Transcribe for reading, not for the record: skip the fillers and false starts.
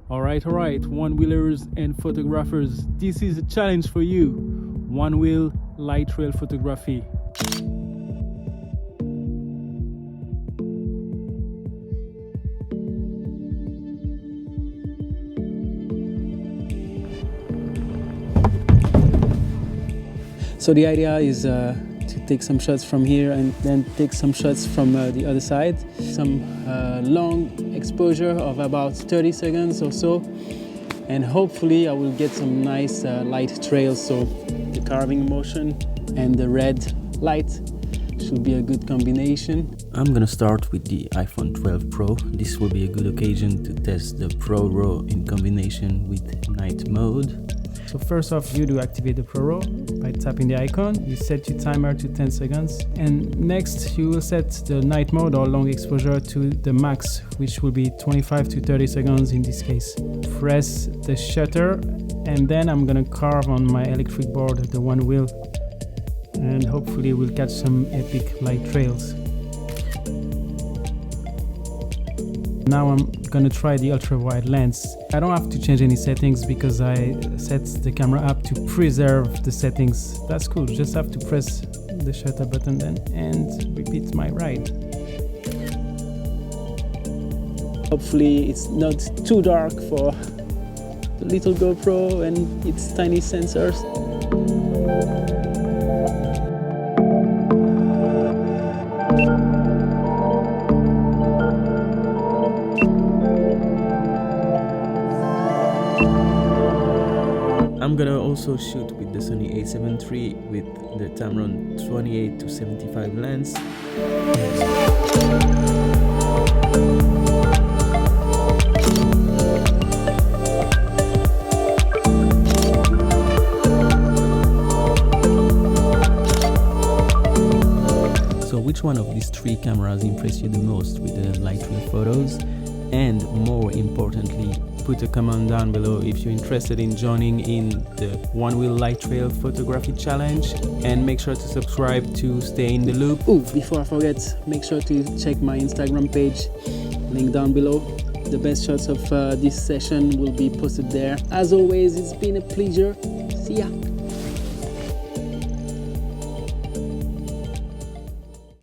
All right, one-wheelers and photographers, this is a challenge for you. One-wheel light trail photography. So the idea is to take some shots from here and then take some shots from the other side. Some long exposure of about 30 seconds or so. And hopefully I will get some nice light trails. So the carving motion and the red light should be a good combination. I'm gonna start with the iPhone 12 Pro. This will be a good occasion to test the Pro RAW in combination with night mode. So first off, you do activate the Pro RAW by tapping the icon. You set your timer to 10 seconds. And next you will set the night mode or long exposure to the max, which will be 25 to 30 seconds in this case. Press the shutter and then I'm gonna carve on my electric board the OneWheel. And hopefully we'll catch some epic light trails. Now I'm gonna try the ultra wide lens. I don't have to change any settings because I set the camera up to preserve the settings. That's cool, just have to press the shutter button then and repeat my ride. Hopefully it's not too dark for the little GoPro and its tiny sensors. I'm gonna also shoot with the Sony A7III with the Tamron 28 to 75 lens. So which one of these three cameras impressed you the most with the light trail photos? And more importantly, put a comment down below if you're interested in joining in the one-wheel light trail photography challenge, and make sure to subscribe to stay in the loop. Oh, before I forget, make sure to check my Instagram page, link down below. The best shots of this session will be posted there. As always, it's been a pleasure. See ya.